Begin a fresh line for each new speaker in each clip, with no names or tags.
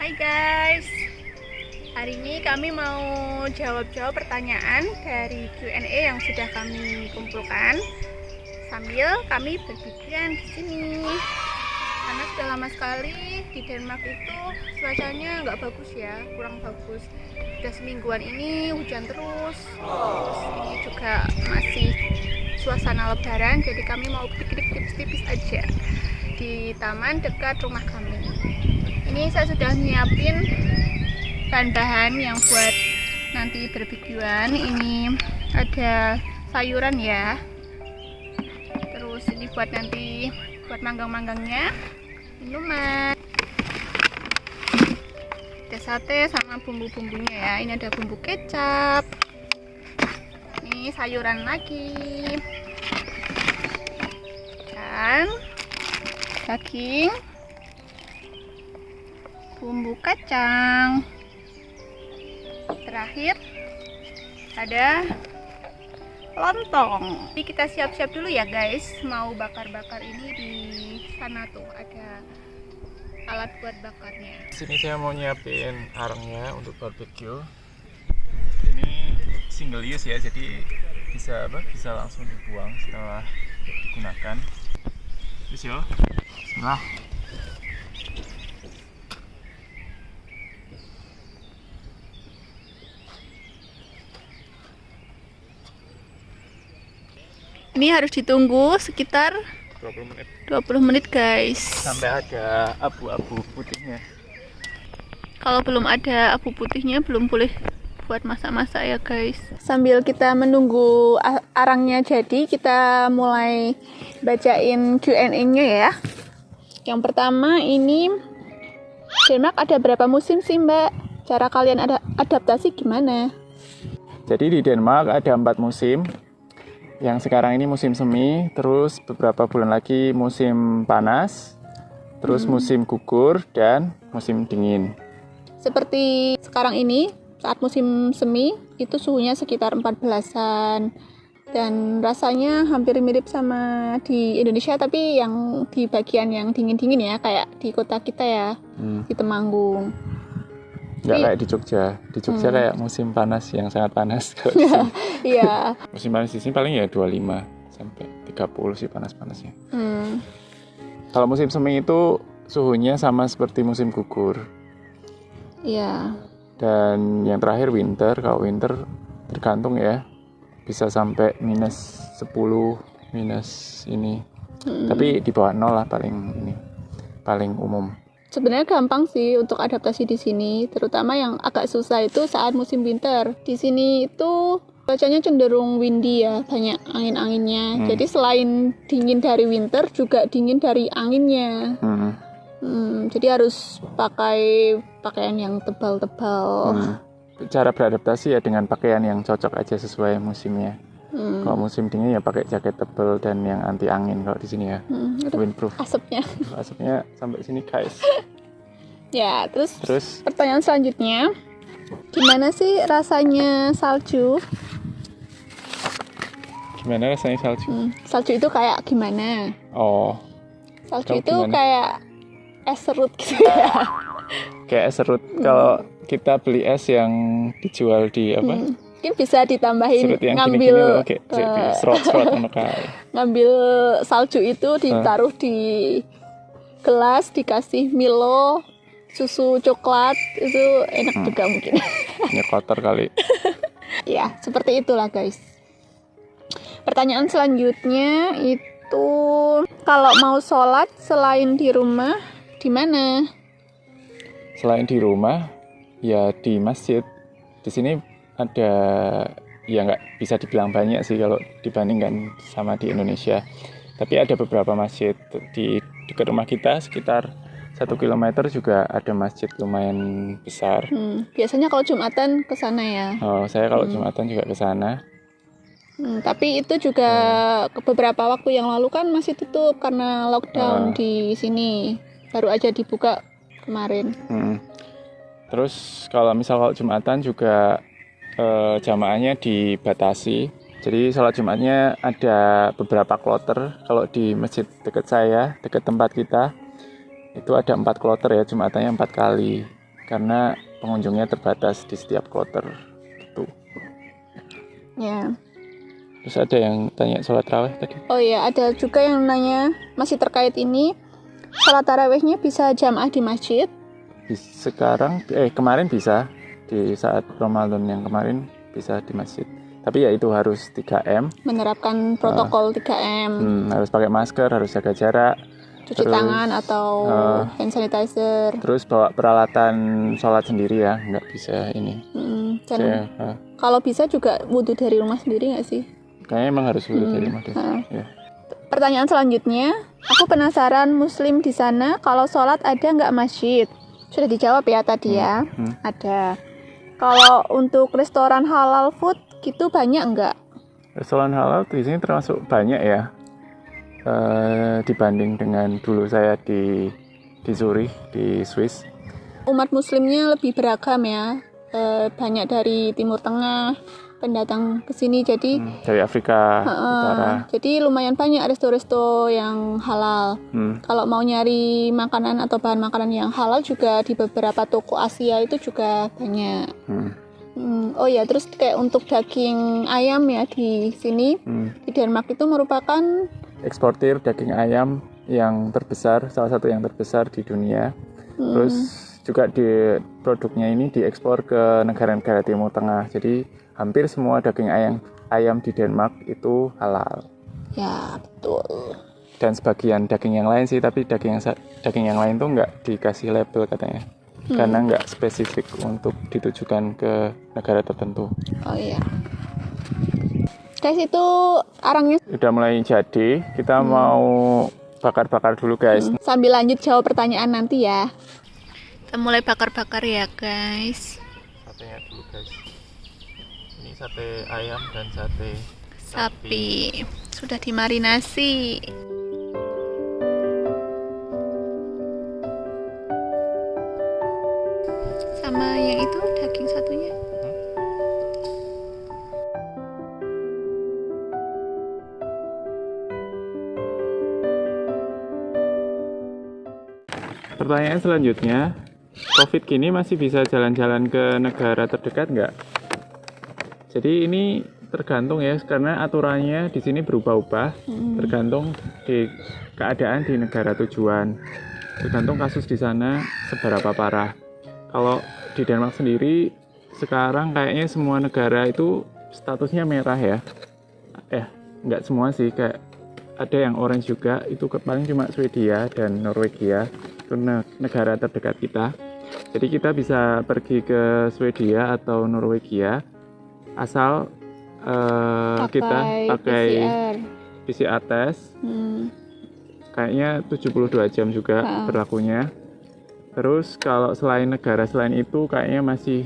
Hai guys, hari ini kami mau jawab-jawab pertanyaan dari Q&A yang sudah kami kumpulkan sambil kami berbincang di sini. Karena sudah lama sekali di Denmark itu cuacanya nggak bagus ya, kurang bagus. Sudah semingguan ini hujan terus. Terus ini juga masih suasana lebaran, jadi kami mau piknik tipis-tipis aja di taman dekat rumah kami. Ini saya sudah nyiapin bahan-bahan yang buat nanti barbekyuan. Ini ada sayuran ya, terus ini buat nanti buat manggang-manggangnya, minuman, ada sate sama bumbu-bumbunya ya. Ini ada bumbu kecap, ini sayuran lagi, dan daging, bumbu kacang, terakhir ada lontong. Jadi kita siap-siap dulu ya guys, mau bakar-bakar ini. Di sana tuh ada alat buat bakarnya.
Sini saya mau nyiapin arangnya untuk barbecue. Ini single use ya, jadi bisa langsung dibuang setelah digunakan. Terus yo, bismillah.
Ini harus ditunggu sekitar
20 menit
20 menit guys,
sampai ada abu-abu putihnya.
kalau belum ada abu putihnya belum boleh buat masak-masak ya guys. Sambil kita menunggu arangnya jadi, kita mulai bacain Q&A-nya ya. Yang pertama, ini Denmark ada berapa musim sih Mbak? Cara kalian adaptasi gimana?
Jadi di Denmark ada 4 musim. Yang sekarang ini musim semi, terus beberapa bulan lagi musim panas, terus musim gugur dan musim dingin.
Seperti sekarang ini, saat musim semi, itu suhunya sekitar 14-an. Dan rasanya hampir mirip sama di Indonesia, tapi yang di bagian yang dingin-dingin ya, kayak di kota kita ya, di Temanggung.
Nggak kayak di Jogja. Di Jogja kayak musim panas yang sangat panas. Kalau di sini.
Iya.
Musim panas di sini paling ya 25 sampai 30 sih panas-panasnya. Kalau musim semi itu suhunya sama seperti musim gugur.
Iya.
Dan yang terakhir winter. Kalau winter tergantung ya, bisa sampai minus 10, minus ini. Tapi di bawah 0 lah paling umum.
Sebenarnya gampang sih untuk adaptasi di sini, terutama yang agak susah itu saat musim winter. Di sini itu cuacanya cenderung windy ya, banyak angin-anginnya. Jadi selain dingin dari winter, juga dingin dari anginnya. Jadi harus pakai pakaian yang tebal-tebal.
Cara beradaptasi ya dengan pakaian yang cocok aja sesuai musimnya. Kalau musim dingin ya pakai jaket tebal dan yang anti angin kalau di sini ya. Windproof. Asapnya sampai sini guys.
Ya, terus pertanyaan selanjutnya, gimana sih rasanya salju?
Gimana rasanya salju?
Salju itu kayak gimana?
Oh.
Salju itu gimana? Kayak es serut gitu ya.
Kayak es serut. Kalau kita beli es yang dijual di apa?
Mungkin bisa ditambahin
ngambil
ngambil salju itu ditaruh di gelas, dikasih Milo, susu coklat, itu enak juga mungkin.
Ini kotor kali.
Ya, seperti itulah guys. Pertanyaan selanjutnya itu, kalau mau sholat selain di rumah, di mana?
Selain di rumah, ya di masjid. Di sini ada, ya nggak bisa dibilang banyak sih kalau dibandingkan sama di Indonesia. Tapi ada beberapa masjid di dekat rumah kita, sekitar 1 kilometer juga ada masjid lumayan besar.
Biasanya kalau Jumatan ke sana ya?
Oh, saya kalau Jumatan juga ke sana.
Tapi itu juga beberapa waktu yang lalu kan masih tutup karena lockdown di sini. Baru aja dibuka kemarin.
Terus kalau Jumatan juga jamaahnya dibatasi. Jadi sholat Jumatnya ada beberapa kloter. Kalau di masjid dekat saya, dekat tempat kita, itu ada 4 kloter ya, Jumatannya 4 kali. karena pengunjungnya terbatas di setiap kloter gitu.
Ya.
Terus ada yang tanya sholat tarawih tadi.
Oh iya, ada juga yang nanya masih terkait ini. Sholat tarawihnya bisa jamaah di masjid?
Sekarang kemarin bisa, di saat Ramadan yang kemarin bisa di masjid. Tapi ya itu harus 3M.
Menerapkan protokol 3M.
Harus pakai masker, harus jaga jarak.
Cuci tangan atau hand sanitizer.
Terus bawa peralatan sholat sendiri ya, nggak bisa ini.
Dan kalau bisa juga wudhu dari rumah sendiri nggak sih?
Kayaknya emang harus wudhu dari rumah deh. Ya.
Pertanyaan selanjutnya, aku penasaran Muslim di sana kalau sholat ada nggak masjid? Sudah dijawab ya tadi ya, ada. Kalau untuk restoran halal food gitu banyak nggak?
Restoran halal di sini termasuk banyak ya. Dibanding dengan dulu saya di Zurich, di Swiss.
Umat muslimnya lebih beragam ya, banyak dari Timur Tengah pendatang ke sini, jadi
dari Afrika Utara.
Jadi lumayan banyak resto-resto yang halal. Kalau mau nyari makanan atau bahan makanan yang halal juga di beberapa toko Asia itu juga banyak. Oh ya, terus kayak untuk daging ayam ya di sini, di Denmark itu merupakan
eksportir daging ayam yang terbesar, salah satu yang terbesar di dunia. Terus juga produknya ini diekspor ke negara-negara Timur Tengah. Jadi hampir semua daging ayam di Denmark itu halal.
Ya, betul.
Dan sebagian daging yang lain sih, tapi daging yang lain tuh nggak dikasih label katanya. Karena nggak spesifik untuk ditujukan ke negara tertentu.
Oh iya. Guys, itu arangnya
udah mulai jadi. Kita mau bakar-bakar dulu guys.
Sambil lanjut jawab pertanyaan nanti ya. Kita mulai bakar-bakar ya guys.
Satenya dulu guys. Ini sate ayam dan sate
sapi. Sudah dimarinasi. Sama yang itu daging satunya.
Pertanyaan selanjutnya, COVID gini masih bisa jalan-jalan ke negara terdekat nggak? Jadi ini tergantung ya, karena aturannya di sini berubah-ubah, tergantung di keadaan di negara tujuan, tergantung kasus di sana seberapa parah. Kalau di Denmark sendiri sekarang kayaknya semua negara itu statusnya merah ya. Nggak semua sih, kayak ada yang orange juga, itu paling cuma Swedia dan Norwegia, itu negara terdekat kita. Jadi kita bisa pergi ke Swedia atau Norwegia asal kita pakai PCR test. Kayaknya 72 jam juga berlakunya. Terus kalau selain negara selain itu kayaknya masih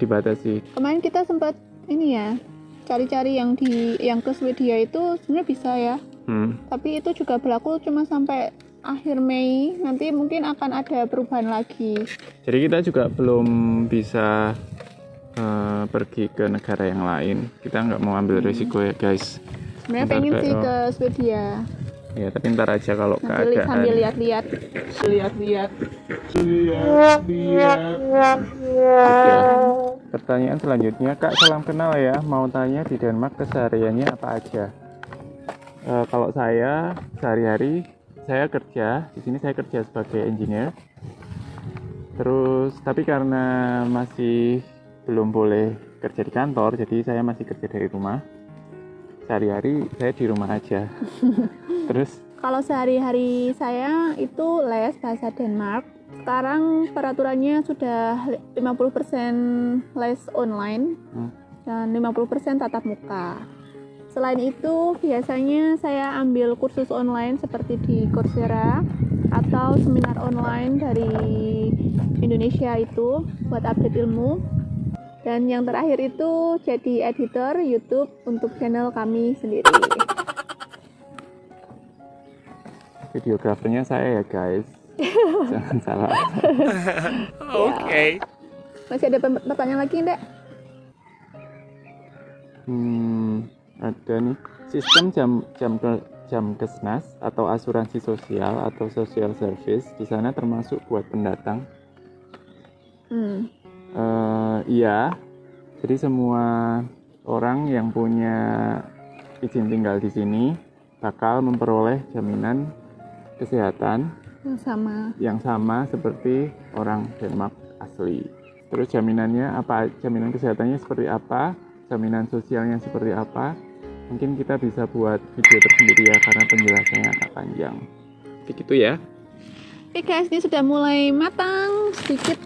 dibatasi.
Kemarin kita sempat ini ya, cari-cari yang ke Swedia itu sebenarnya bisa ya. Tapi itu juga berlaku cuma sampai akhir Mei. Nanti mungkin akan ada perubahan lagi.
Jadi kita juga belum bisa pergi ke negara yang lain. Kita nggak mau ambil risiko ya guys.
Sebenarnya pengen sih ke Swedia.
Ya, tapi ntar aja kalau keadaan.
Sambil lihat-lihat.
Oke. Pertanyaan selanjutnya, Kak, salam kenal ya. Mau tanya di Denmark kesehariannya apa aja? Kalau saya sehari-hari saya kerja di sini, saya kerja sebagai engineer. Terus tapi karena masih belum boleh kerja di kantor, jadi saya masih kerja dari rumah. Sehari-hari saya di rumah aja. Terus
kalau sehari-hari saya itu les bahasa Denmark. Sekarang peraturannya sudah 50% les online dan 50% tatap muka. Selain itu, biasanya saya ambil kursus online seperti di Coursera atau seminar online dari Indonesia itu buat update ilmu. Dan yang terakhir itu jadi editor YouTube untuk channel kami sendiri.
Videografernya saya ya guys. Jangan salah.
Oke. Masih ada pertanyaan lagi enggak?
Ada nih. Sistem Jamkesnas atau asuransi sosial atau social service. Di sana termasuk buat pendatang. Iya, jadi semua orang yang punya izin tinggal di sini bakal memperoleh jaminan kesehatan yang sama seperti orang Denmark asli. Terus jaminannya apa? Jaminan kesehatannya seperti apa? Jaminan sosialnya seperti apa? Mungkin kita bisa buat video tersendiri ya, karena penjelasannya agak panjang. Begitu ya.
Oke guys, ini sudah mulai matang sedikit.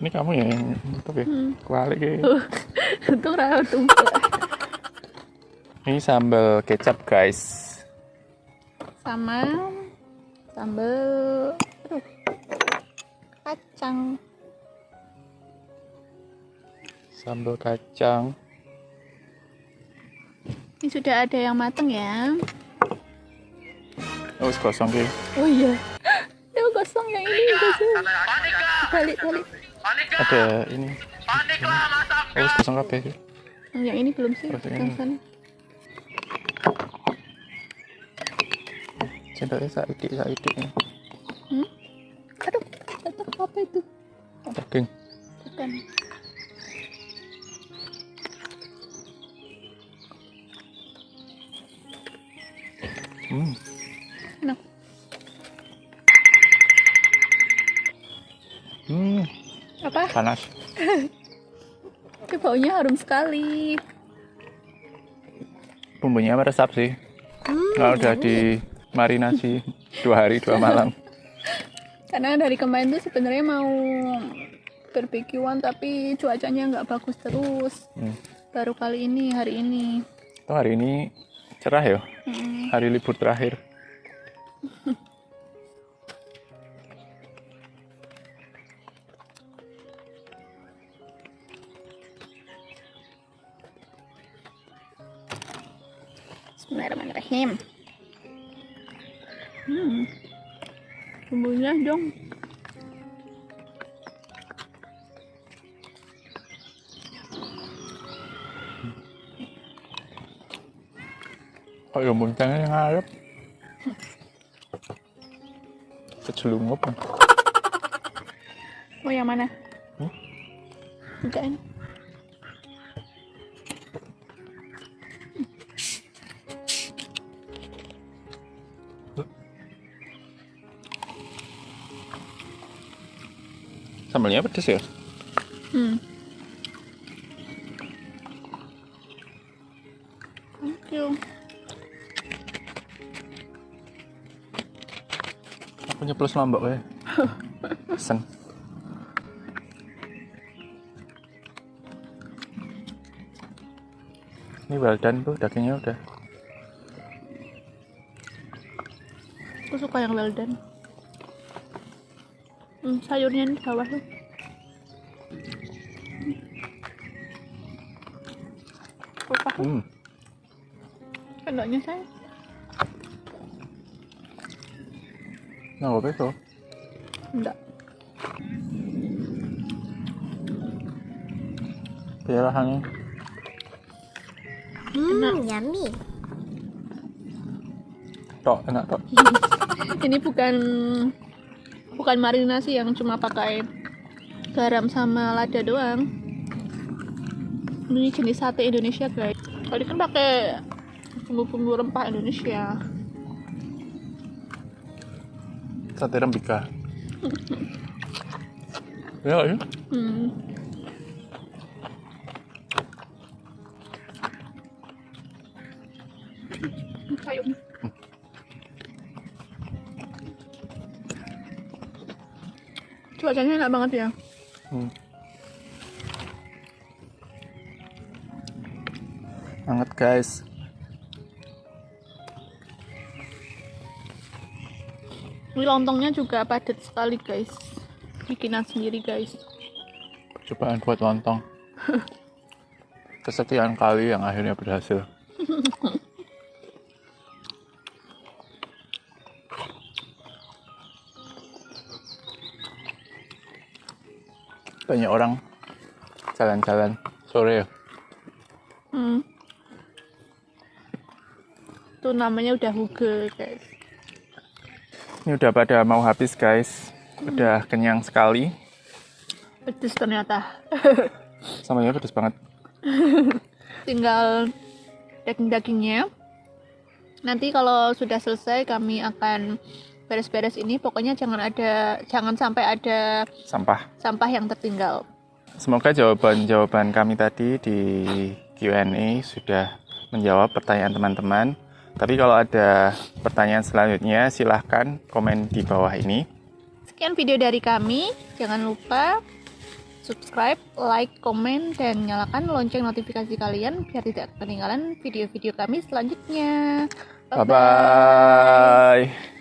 Ini kamu ya yang tutup ya? Kualik ya.
Untung rawat tuh.
Ini sambal kecap guys.
Sama sambal kacang.
Sambal kacang.
Ini sudah ada yang matang ya.
Oh, kosong ya.
Oh iya. Itu kosong yang ini kosong. Balik.
Ada ini. Oh, kosong kabeh.
Yang ini belum sih.
Kosong
Yang
ini.
sana.
Sendoknya saiki.
Aduh, jatuh apa itu?
Daging.
Bukan. Enak. Apa?
Panas.
Ini baunya harum sekali.
Bumbunya meresap sih. Kalau udah dimarinasi 2 hari 2 malam.
Karena dari kemarin tuh sebenarnya mau barbekyuan tapi cuacanya nggak bagus terus. Baru kali ini, hari ini.
Oh, hari ini cerah ya. Hari libur terakhir.
Bismillahirrahmanirrahim. Bumbunya dong.
Kok ya muntahnya ngarep. Kecelungup.
Oh, yang mana? Bukan.
Sambalnya pedes ya?
Thank you.
Aku nyeplos lombok ya. Pesen. Ini well done tuh, dagingnya udah.
Aku suka yang well done. Sayurnya di bawah tuh. Apa? Sendoknya saya.
Nggak apa-apa itu.
Enggak.
Biarahannya.
Yummy.
Tok, enak tok.
Ini bukan marinasi yang cuma pakai garam sama lada doang. Ini jenis sate Indonesia guys. Tadi kan pakai bumbu-bumbu rempah Indonesia.
Sate Rembika. Ya.
Sayur. Cuacanya enak banget ya.
Hangat guys.
Ini lontongnya juga padat sekali guys. Bikinan sendiri guys.
Percobaan buat lontong. Kesekian kali yang akhirnya berhasil. banyak orang jalan-jalan sore.
Itu namanya udah huge, guys.
Ini udah pada mau habis, guys. Udah kenyang sekali.
Pedes ternyata.
Sambalnya pedes banget.
Tinggal daging-dagingnya. Nanti kalau sudah selesai kami akan beres-beres ini. Pokoknya jangan sampai ada sampah yang tertinggal.
Semoga jawaban-jawaban kami tadi di Q&A sudah menjawab pertanyaan teman-teman. Tapi kalau ada pertanyaan selanjutnya, silahkan komen di bawah ini.
Sekian video dari kami. Jangan lupa subscribe, like, komen, dan nyalakan lonceng notifikasi kalian biar tidak ketinggalan video-video kami selanjutnya. Bye-bye.
Bye-bye.